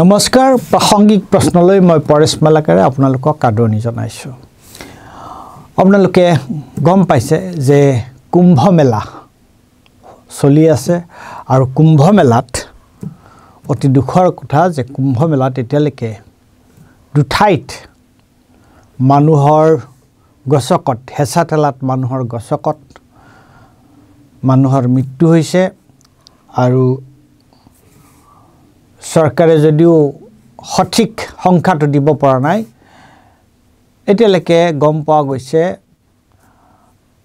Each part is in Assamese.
নমস্কাৰ প্ৰাসংগিক প্ৰশ্নলৈ মই পৰেশ মালাকাৰে আপোনালোকক আদৰণি জনাইছো। আপোনালোকে গম পাইছে যে কুম্ভ মেলা চলি আছে আৰু কুম্ভ মেলাত অতি দুখৰ কথা যে কুম্ভ মেলাত এতিয়ালৈকে দুঠাইত মানুহৰ গছকত হেঁচা ঠেলাত মানুহৰ গছকত মানুহৰ মৃত্যু হৈছে আৰু চৰকাৰে যদিও সঠিক সংখ্যাটো দিব পৰা নাই এতিয়ালৈকে গম পোৱা গৈছে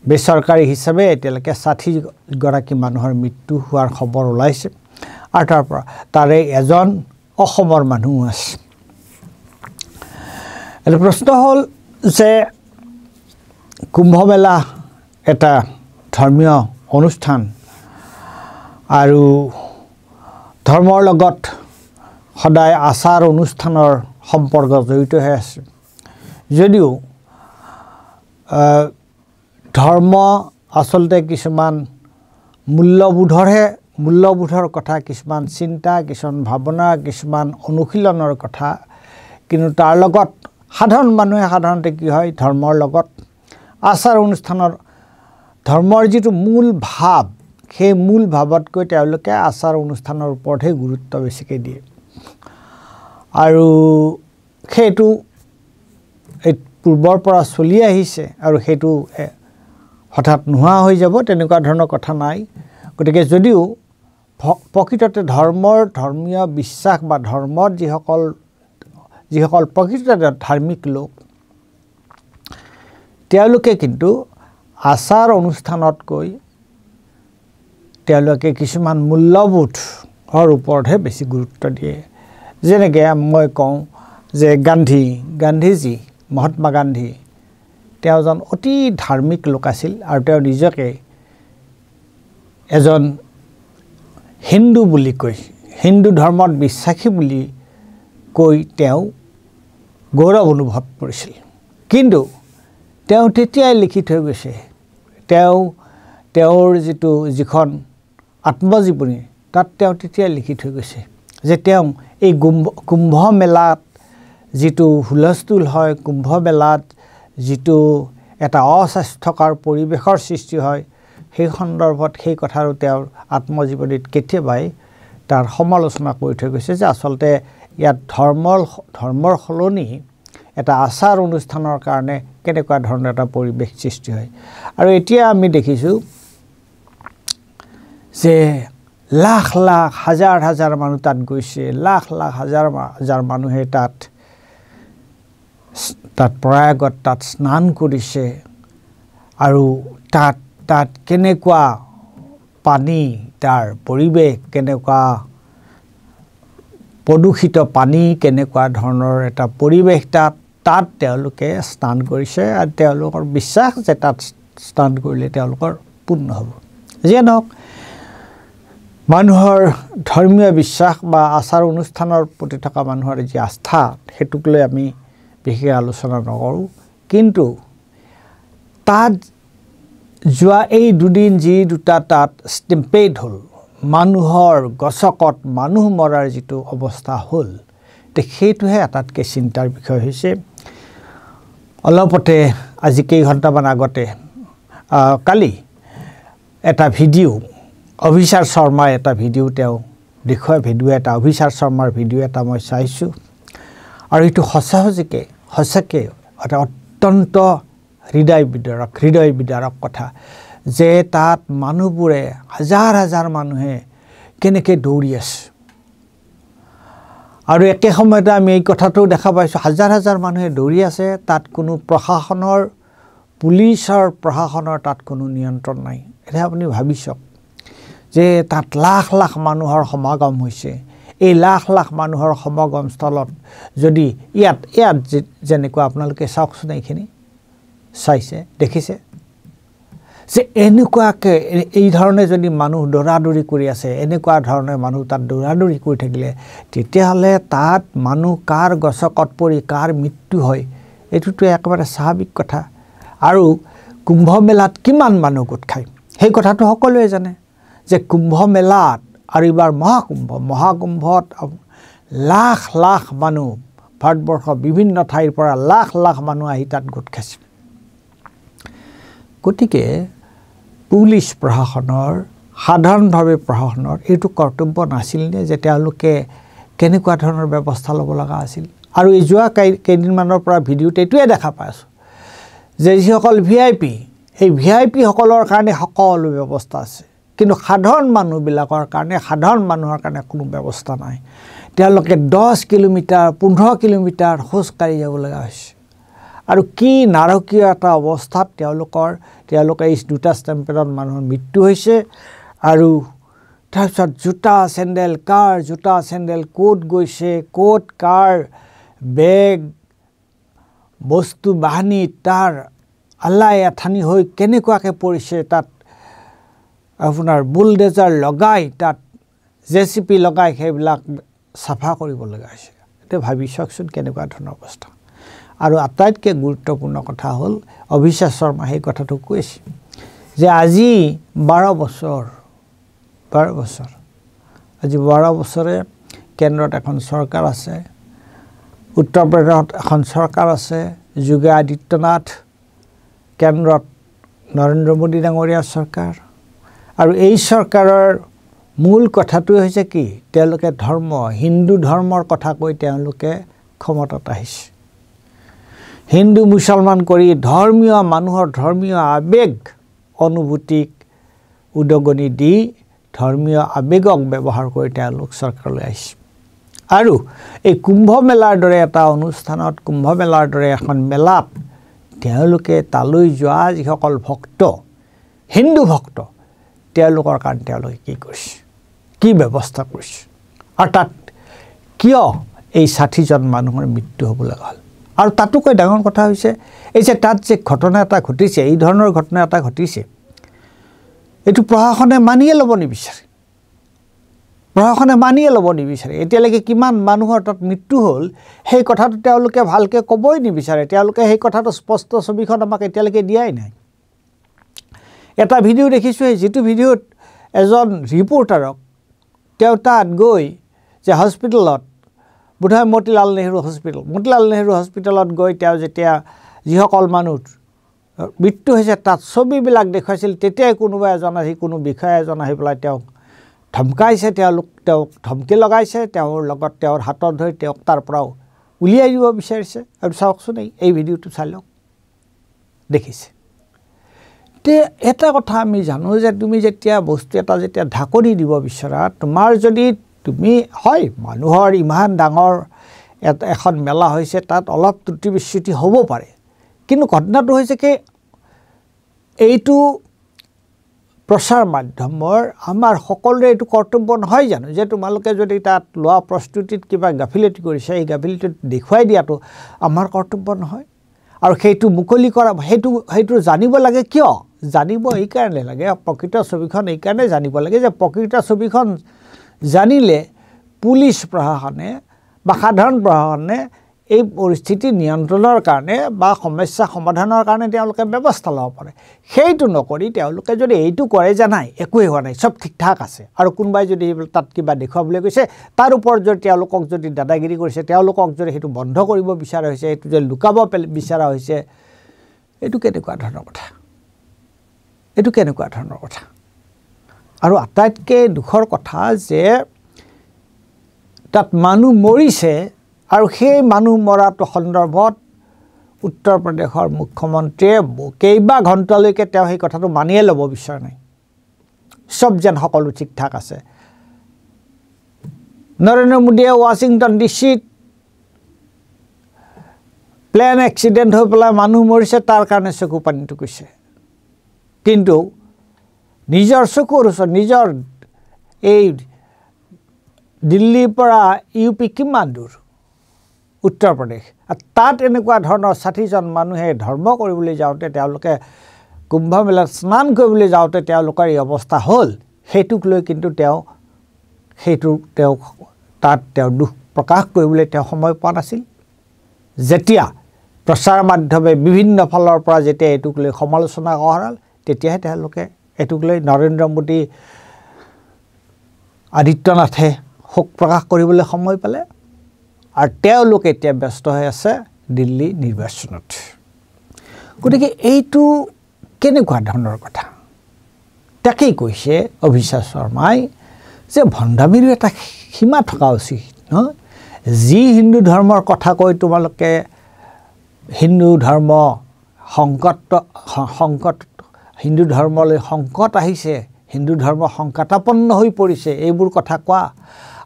বেচৰকাৰী হিচাপে এতিয়ালৈকে 60 গৰাকী মানুহৰ মৃত্যু হোৱাৰ খবৰ ওলাইছে আৰু তাৰে এজন অসমৰ মানুহ আছে। এটা প্ৰশ্ন হ'ল যে কুম্ভ মেলা এটা ধৰ্মীয় অনুষ্ঠান আৰু ধৰ্মৰ লগত সদায় আচাৰ অনুষ্ঠানৰ সম্পৰ্ক জড়িত হৈ আছে যদিও ধৰ্ম আচলতে কিছুমান মূল্যবোধৰ কথা কিছুমান চিন্তা কিছুমান ভাৱনা কিছুমান অনুশীলনৰ কথা কিন্তু তাৰ লগত সাধাৰণ মানুহে সাধাৰণতে কি হয় ধৰ্মৰ লগত আচাৰ অনুষ্ঠানৰ ধৰ্মৰ যিটো মূল ভাৱ সেই মূল ভাৱতকৈ তেওঁলোকে আচাৰ অনুষ্ঠানৰ ওপৰতহে গুৰুত্ব বেছিকৈ দিয়ে আৰু সেইটো পূৰ্বৰ পৰা চলি আহিছে আৰু সেইটো হঠাৎ নোহোৱা হৈ যাব তেনেকুৱা ধৰণৰ কথা নাই। গতিকে যদিও প্ৰকৃততে ধৰ্মীয় বিশ্বাস বা ধৰ্মত যিসকল প্ৰকৃততে ধাৰ্মিক লোক তেওঁলোকে কিন্তু আচাৰ অনুষ্ঠানতকৈ তেওঁলোকে কিছুমান মূল্যবোধৰ ওপৰতহে বেছি গুৰুত্ব দিয়ে। যেনেকৈ মই কওঁ যে গান্ধীজী মহাত্মা গান্ধী তেওঁ এজন অতি ধাৰ্মিক লোক আছিল আৰু তেওঁ নিজকে এজন হিন্দু বুলি হিন্দু ধৰ্মত বিশ্বাসী বুলি কৈ তেওঁ গৌৰৱ অনুভৱ কৰিছিল কিন্তু তেওঁ তেতিয়াই লিখি থৈ গৈছে তেওঁৰ যিখন আত্মজীৱনী তাত তেওঁ তেতিয়াই লিখি থৈ গৈছে যে তেওঁ এই কুম্ভ মেলাত যিটো হুলস্থুল হয় কুম্ভ মেলাত যিটো এটা অস্বাস্থ্যকৰ পৰিৱেশৰ সৃষ্টি হয় সেই সন্দৰ্ভত সেই কথাৰো তেওঁৰ আত্মজীৱনীত কেতিয়াবাই তাৰ সমালোচনা কৰি থৈ গৈছে যে আচলতে ইয়াত ধৰ্মৰ সলনি এটা আচাৰ অনুষ্ঠানৰ কাৰণে কেনেকুৱা ধৰণৰ এটা পৰিৱেশ সৃষ্টি হয় আৰু এতিয়া আমি দেখিছোঁ যে লাখ লাখ হাজাৰ হাজাৰ মানুহ তাত গৈছে লাখ লাখ হাজাৰ মানুহে তাত প্ৰয়াগত তাত স্নান কৰিছে আৰু তাত কেনেকুৱা পানী তাৰ পৰিৱেশ কেনেকুৱা প্ৰদূষিত পানী কেনেকুৱা ধৰণৰ এটা পৰিৱেশ তাত তেওঁলোকে স্নান কৰিছে আৰু তেওঁলোকৰ বিশ্বাস যে তাত স্নান কৰিলে তেওঁলোকৰ পূৰ্ণ হ'ব। যিয়ে নহওক মানুহৰ ধৰ্মীয় বিশ্বাস বা আচাৰ অনুষ্ঠানৰ প্ৰতি থকা মানুহৰ যি আস্থা সেইটোক লৈ আমি বিশেষ আলোচনা নকৰোঁ কিন্তু তাত যোৱা এই দুদিন যি দুটা তাত ষ্টেম্পেড হ'ল মানুহৰ গছকত মানুহ মৰাৰ যিটো অৱস্থা হ'ল সেইটোহে আটাইতকৈ চিন্তাৰ বিষয় হৈছে। অলপতে আজি কেইঘণ্টামান আগতে কালি এটা ভিডিঅ' অভিচাৰ শৰ্মাৰ এটা ভিডিঅ' তেওঁ দেখুৱাই অভিচাৰ শৰ্মাৰ ভিডিঅ' এটা মই চাইছোঁ আৰু এইটো সঁচাকৈ এটা অত্যন্ত হৃদয় বিদাৰক কথা যে তাত মানুহবোৰে হাজাৰ হাজাৰ মানুহে কেনেকৈ দৌৰি আছে আৰু একে সময়তে আমি এই কথাটো দেখা পাইছোঁ হাজাৰ হাজাৰ মানুহে দৌৰি আছে তাত কোনো পুলিচৰ প্ৰশাসনৰ তাত কোনো নিয়ন্ত্ৰণ নাই। এতিয়া আপুনি ভাবি চাওক যে তাত লাখ লাখ মানুহৰ সমাগম হৈছে এই লাখ লাখ মানুহৰ সমাগমস্থলত যদি ইয়াত যেনেকুৱা আপোনালোকে চাওকচোন এইখিনি চাইছে দেখিছে যে এনেকুৱাকৈ এই ধৰণে যদি মানুহ দৌৰাদৌৰি কৰি আছে এনেকুৱা ধৰণে মানুহ তাত দৌৰাদৌৰি কৰি থাকিলে তেতিয়াহ'লে তাত মানুহ কাৰ গছকত পৰি কাৰ মৃত্যু হয় এইটোতো একেবাৰে স্বাভাৱিক কথা আৰু কুম্ভ মেলাত কিমান মানুহ গোট খায় সেই কথাটো সকলোৱে জানে যে কুম্ভ মেলাত আৰু এইবাৰ মহাকুম্ভত লাখ লাখ মানুহ ভাৰতবৰ্ষৰ বিভিন্ন ঠাইৰ পৰা লাখ লাখ মানুহ আহি তাত গোট খাইছে গতিকে পুলিচ প্ৰশাসনৰ সাধাৰণভাৱে প্ৰশাসনৰ এইটো কৰ্তব্য নাছিল নে যে তেওঁলোকে কেনেকুৱা ধৰণৰ ব্যৱস্থা ল'ব লগা আছিল আৰু এই যোৱা কেইদিনমানৰ পৰা ভিডিঅ'ত এইটোৱে দেখা পাই আছোঁ যে যিসকল ভিআইপি এই ভিআইপি সকলৰ কাৰণে সকলো ব্যৱস্থা আছে কিন্তু সাধাৰণ মানুহবিলাকৰ কাৰণে সাধাৰণ মানুহৰ কাৰণে কোনো ব্যৱস্থা নাই তেওঁলোকে 10 কিলোমিটাৰ 15 কিলোমিটাৰ খোজকাঢ়ি যাব লগা হৈছে আৰু কি নাৰকীয় এটা অৱস্থাত তেওঁলোকে এই দুটা ষ্টেম্পেডত মানুহৰ মৃত্যু হৈছে আৰু তাৰপিছত জোতা চেণ্ডেল ক'ত গৈছে ক'ত কাৰ বেগ বস্তু বাহানি তাৰ আলাই আঠানি হৈ কেনেকুৱাকৈ পৰিছে তাত আপোনাৰ বুলডেজাৰ লগাই তাত জেচিপি লগাই সেইবিলাক চাফা কৰিব লগা হৈছে এতিয়া ভাবি চাওকচোন কেনেকুৱা ধৰণৰ অৱস্থা আৰু আটাইতকৈ গুৰুত্বপূৰ্ণ কথা হ'ল অভিষেক শৰ্মা সেই কথাটো কৈছে যে আজি 12 বছৰ আজি 12 বছৰে কেন্দ্ৰত এখন চৰকাৰ আছে উত্তৰ প্ৰদেশত এখন চৰকাৰ আছে যোগী আদিত্যনাথ কেন্দ্ৰত নৰেন্দ্ৰ মোদী ডাঙৰীয়াৰ চৰকাৰ আৰু এই চৰকাৰৰ মূল কথাটো হৈছে কি তেওঁলোকে হিন্দু ধৰ্মৰ কথা কৈ তেওঁলোকে ক্ষমতাত আহিছে হিন্দু মুছলমান কৰি ধৰ্মীয় মানুহৰ ধৰ্মীয় আবেগ অনুভূতিক উদগনি দি ধৰ্মীয় আবেগক ব্যৱহাৰ কৰি তেওঁলোক চৰকাৰলৈ আহিছে আৰু এই কুম্ভ মেলাৰ দৰে এটা অনুষ্ঠানত কুম্ভ মেলাৰ দৰে এখন মেলাত তেওঁলোকে তালৈ যোৱা যিসকল ভক্ত হিন্দু ভক্ত তেওঁলোকৰ কাৰণে তেওঁলোকে কি কৰিছে কি ব্যৱস্থা কৰিছে আৰু তাত কিয় এই 60 জন মানুহৰ মৃত্যু হ'ব লগা হ'ল আৰু তাতোকৈ ডাঙৰ কথা হৈছে এই যে তাত যে ঘটনা এটা ঘটিছে এই ধৰণৰ ঘটনা এটা ঘটিছে এইটো প্ৰশাসনে মানিয়ে ল'ব নিবিচাৰে এতিয়ালৈকে কিমান মানুহৰ তাত মৃত্যু হ'ল সেই কথাটো তেওঁলোকে ভালকৈ ক'বই নিবিচাৰে তেওঁলোকে সেই কথাটো স্পষ্ট ছবিখন আমাক এতিয়ালৈকে দিয়াই নাই এটা ভিডিঅ' দেখিছোঁ যিটো ভিডিঅ'ত এজন ৰিপৰ্টাৰক তেওঁ তাত গৈ যে হস্পিটেলত বোধহয় মতিলাল নেহৰু হস্পিটেলত গৈ তেওঁ যেতিয়া যিসকল মানুহ মৃত্যু হৈছে তাত ছবিবিলাক দেখুৱাইছিল তেতিয়াই কোনোবা এজন আহি কোনো বিষয়া এজন আহি পেলাই তেওঁক ধমকাইছে তেওঁক ধমকি লগাইছে তেওঁৰ লগত তেওঁৰ হাতত ধৰি তেওঁক তাৰ পৰাও উলিয়াই দিব বিচাৰিছে আৰু চাওকচোন এই ভিডিঅ'টো চাই লওক দেখিছে তে এটা কথা আমি জানো যে তুমি যেতিয়া বস্তু এটা যেতিয়া ঢাকনি দিব বিচৰা তোমাৰ যদি তুমি হয় মানুহৰ ইমান ডাঙৰ এখন মেলা হৈছে তাত অলপ ত্ৰুটি বিচ্যুতি হ'ব পাৰে কিন্তু ঘটনাটো হৈছে কি এইটো প্ৰচাৰ মাধ্যমৰ আমাৰ সকলোৰে এইটো কৰ্তব্য নহয় জানো যে তোমালোকে যদি তাত লোৱা প্ৰস্তুতিত কিবা গাফিলতি কৰিছে এই গাফিলতিত দেখুৱাই দিয়াটো আমাৰ কৰ্তব্য নহয় আৰু সেইটো মুকলি কৰা সেইটো জানিব লাগে কিয় জানিব এই কাৰণে লাগে প্ৰকৃত ছবিখন এই কাৰণে জানিব লাগে যে প্ৰকৃত ছবিখন জানিলে পুলিচ প্ৰশাসনে বা সাধাৰণ প্ৰশাসনে এই পৰিস্থিতি নিয়ন্ত্ৰণৰ কাৰণে বা সমস্যা সমাধানৰ কাৰণে তেওঁলোকে ব্যৱস্থা ল'ব পাৰে সেইটো নকৰি তেওঁলোকে যদি এইটো কৰে যে নাই একোৱেই হোৱা নাই চব ঠিকঠাক আছে আৰু কোনোবাই যদি তাত কিবা দেখুৱাবলৈ গৈছে তাৰ ওপৰত যদি তেওঁলোকক যদি দাদাগিৰি কৰিছে তেওঁলোকক যদি সেইটো বন্ধ কৰিব বিচৰা হৈছে এইটো যে লুকাব বিচৰা হৈছে এইটো কেনেকুৱা ধৰণৰ কথা আৰু আটাইতকৈ দুখৰ কথা যে তাত মানুহ মৰিছে আৰু সেই মানুহ মৰাটো সন্দৰ্ভত উত্তৰ প্ৰদেশৰ মুখ্যমন্ত্ৰীয়ে কেইবা ঘণ্টালৈকে তেওঁ সেই কথাটো মানিয়ে ল'ব বিচৰা নাই সব যেন সকলো ঠিকঠাক আছে নৰেন্দ্ৰ মোদীয়ে ৱাশ্বিংটন ডিচিত প্লেন এক্সিডেণ্ট হৈ পেলাই মানুহ মৰিছে তাৰ কাৰণে চকু পানীটো কৈছে কিন্তু নিজৰ চকুৰ ওচৰত নিজৰ এই দিল্লীৰ পৰা ইউপি কিমান দূৰ উত্তৰ প্ৰদেশ তাত এনেকুৱা ধৰণৰ 60 জন মানুহে ধৰ্ম কৰিবলৈ যাওঁতে তেওঁলোকে কুম্ভ মেলাত স্নান কৰিবলৈ যাওঁতে তেওঁলোকৰ এই অৱস্থা হ'ল সেইটোক লৈ কিন্তু তেওঁ দুখ প্ৰকাশ কৰিবলৈ তেওঁ সময় পোৱা নাছিল যেতিয়া প্ৰচাৰ মাধ্যমে বিভিন্ন ফালৰ পৰা যেতিয়া এইটোক লৈ সমালোচনা কৰা হ'ল তেতিয়াহে তেওঁলোকে এইটোক লৈ নৰেন্দ্ৰ মোদী আদিত্যনাথে শোক প্ৰকাশ কৰিবলৈ সময় পালে আৰু তেওঁলোক এতিয়া ব্যস্ত হৈ আছে দিল্লী নিৰ্বাচনত গতিকে এইটো কেনেকুৱা ধৰণৰ কথা তাকেই কৈছে অভিষেক শৰ্মাই যে ভণ্ডামিৰো এটা সীমা থকা উচিত নহয় যি হিন্দু ধৰ্মৰ কথা কৈ তোমালোকে হিন্দু ধৰ্ম সংকট হিন্দু ধৰ্মলৈ সংকট আহিছে হিন্দু ধৰ্ম সংকটাপন্ন হৈ পৰিছে এইবোৰ কথা কোৱা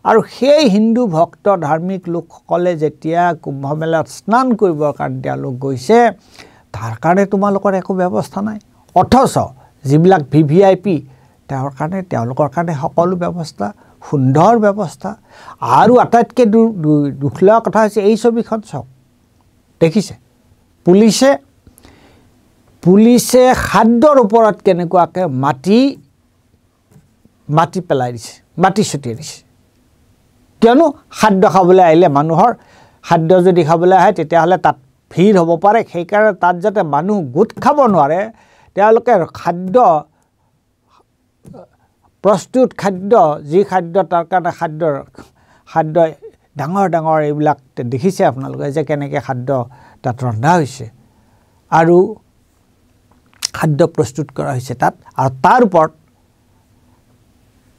আৰু সেই হিন্দু ভক্ত ধাৰ্মিক লোকসকলে যেতিয়া কুম্ভ মেলাত স্নান কৰিবৰ কাৰণে তেওঁলোক গৈছে তাৰ কাৰণে তোমালোকৰ একো ব্যৱস্থা নাই অথচ যিবিলাক VVIP তেওঁলোকৰ কাৰণে সকলো ব্যৱস্থা সুন্দৰ ব্যৱস্থা আৰু আটাইতকৈ দুখ লগা কথা হৈছে এই ছবিখন চাওক দেখিছে পুলিচে খাদ্যৰ ওপৰত কেনেকুৱাকৈ মাটি পেলাই দিছে মাটি ছটিয়াই দিছে কিয়নো খাদ্য খাবলৈ আহিলে মানুহৰ খাদ্য যদি খাবলৈ আহে তেতিয়াহ'লে তাত ভিৰ হ'ব পাৰে সেইকাৰণে তাত যাতে মানুহ গোট খাব নোৱাৰে তেওঁলোকে যি খাদ্য তাৰ কাৰণে খাদ্য ডাঙৰ এইবিলাক দেখিছে আপোনালোকে যে কেনেকৈ খাদ্য তাত ৰন্ধা হৈছে আৰু খাদ্য প্ৰস্তুত কৰা হৈছে তাত আৰু তাৰ ওপৰত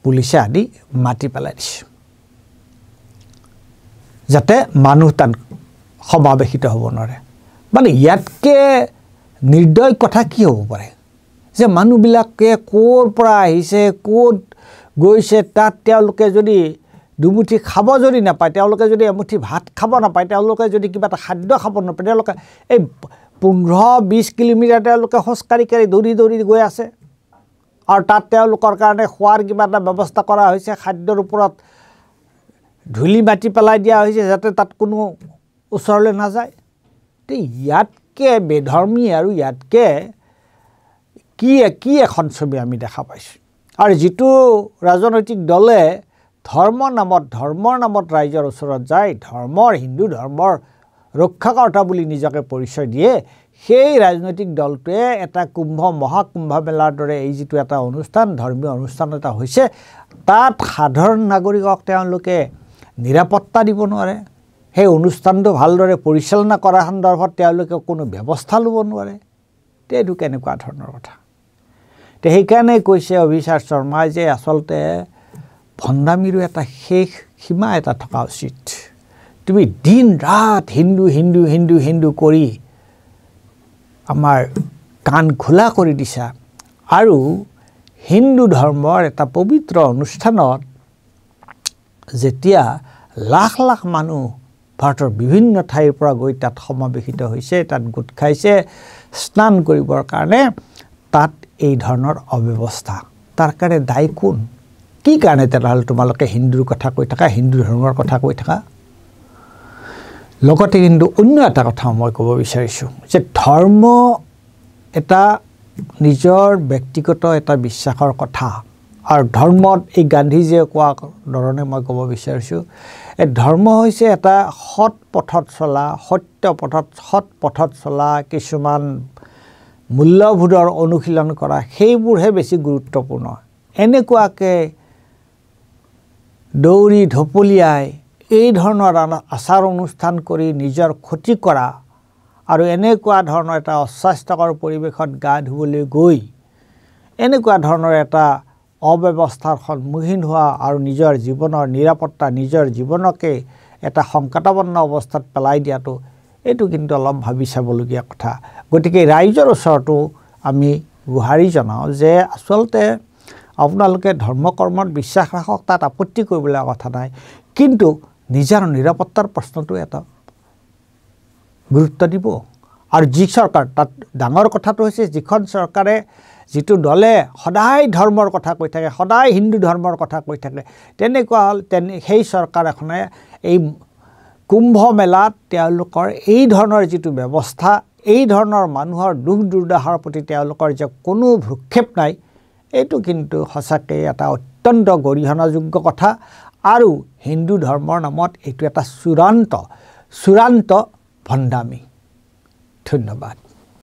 পুলিচে আদি মাটি পেলাই দিছে যাতে মানুহ তাত সমাৱেশিত হ'ব নোৱাৰে মানে ইয়াতকৈ নিৰ্দয় কথা কি হ'ব পাৰে যে মানুহবিলাকে ক'ৰ পৰা আহিছে ক'ত গৈছে তাত তেওঁলোকে যদি দুমুঠি খাব যদি নাপায় তেওঁলোকে যদি এমুঠি ভাত খাব নাপায় তেওঁলোকে যদি কিবা এটা খাদ্য খাব নাপায় তেওঁলোকে এই 15-20 কিলোমিটাৰ তেওঁলোকে খোজকাঢ়ি দৌৰি গৈ আছে আৰু তাত তেওঁলোকৰ কাৰণে খোৱাৰ কিবা এটা ব্যৱস্থা কৰা হৈছে খাদ্যৰ ওপৰত ধূলি মাটি পেলাই দিয়া হৈছে যাতে তাত কোনো ওচৰলৈ নাযায় তে ইয়াতকৈ বেধৰ্মী আৰু ইয়াতকৈ কি এখন ছবি আমি দেখা পাইছোঁ আৰু যিটো ৰাজনৈতিক দলে ধৰ্মৰ নামত ৰাইজৰ ওচৰত যায় হিন্দু ধৰ্মৰ ৰক্ষাকৰ্তা বুলি নিজকে পৰিচয় দিয়ে সেই ৰাজনৈতিক দলটোৱে এটা মহাকুম্ভ মেলাৰ দৰে এই যিটো এটা অনুষ্ঠান ধৰ্মীয় অনুষ্ঠান এটা হৈছে তাত সাধাৰণ নাগৰিকক তেওঁলোকে নিৰাপত্তা দিব নোৱাৰে সেই অনুষ্ঠানটো ভালদৰে পৰিচালনা কৰা সন্দৰ্ভত তেওঁলোকে কোনো ব্যৱস্থা ল'ব নোৱাৰে এইটো কেনেকুৱা ধৰণৰ কথা সেইকাৰণে কৈছে অভিষেক শৰ্মাই যে আচলতে ভণ্ডামিৰো এটা শেষ সীমা এটা থকা উচিত তুমি দিন ৰাত হিন্দু কৰি আমাৰ কাণ খোলা কৰি দিছা আৰু হিন্দু ধৰ্মৰ এটা পবিত্ৰ অনুষ্ঠানত যেতিয়া লাখ মানুহ ভাৰতৰ বিভিন্ন ঠাইৰ পৰা গৈ তাত সমাৱেশিত হৈছে তাত গোট খাইছে স্নান কৰিবৰ কাৰণে তাত এই ধৰণৰ অব্যৱস্থা তাৰ কাৰণে দায়ী কোন কি কাৰণে তেনেহ'লে তোমালোকে হিন্দুৰ কথা কৈ থাকা হিন্দু ধৰ্মৰ কথা কৈ থাকা লগতে কিন্তু অন্য এটা কথা মই ক'ব বিচাৰিছোঁ যে ধৰ্ম এটা নিজৰ ব্যক্তিগত এটা বিশ্বাসৰ কথা আৰু ধৰ্মত এই গান্ধীজীয়ে কোৱা ধৰণে মই ক'ব বিচাৰিছোঁ এই ধৰ্ম হৈছে এটা সৎ পথত চলা কিছুমান মূল্যবোধৰ অনুশীলন কৰা সেইবোৰহে বেছি গুৰুত্বপূৰ্ণ এনেকুৱাকৈ দৌৰি ঢপলিয়াই এই ধৰণৰ আচাৰ অনুষ্ঠান কৰি নিজৰ ক্ষতি কৰা আৰু এনেকুৱা ধৰণৰ এটা অস্বাস্থ্যকৰ পৰিৱেশত গা ধুবলৈ গৈ এনেকুৱা ধৰণৰ এটা অব্যৱস্থাৰ সন্মুখীন হোৱা আৰু নিজৰ জীৱনৰ নিৰাপত্তা নিজৰ জীৱনকে এটা সংকটাপন্ন অৱস্থাত পেলাই দিয়াটো এইটো কিন্তু অলপ ভাবি চাবলগীয়া কথা গতিকে ৰাইজৰ ওচৰতো আমি গুহাৰি জনাওঁ যে আচলতে আপোনালোকে ধৰ্ম কৰ্মত বিশ্বাস ৰাখক তাত আপত্তি কৰিবলৈ কথা নাই কিন্তু নিজৰ নিৰাপত্তাৰ প্ৰশ্নটো এটা গুৰুত্ব দিব আৰু যি চৰকাৰ তাত ডাঙৰ কথাটো হৈছে যিখন চৰকাৰে যিটো দলে সদায় ধৰ্মৰ কথা কৈ থাকে সদায় হিন্দু ধৰ্মৰ কথা কৈ থাকে তেনেকুৱা হ'ল সেই চৰকাৰ এখনে এই কুম্ভ মেলাত তেওঁলোকৰ এই ধৰণৰ যিটো ব্যৱস্থা এই ধৰণৰ মানুহৰ দুখ দুৰ্দশাৰ প্ৰতি তেওঁলোকৰ যে কোনো ভ্ৰক্ষেপ নাই এইটো কিন্তু সঁচাকৈ এটা অত্যন্ত গৰিহণাযোগ্য কথা আৰু হিন্দু ধৰ্মৰ নামত এইটো এটা চূড়ান্ত ভণ্ডামি ধন্যবাদ।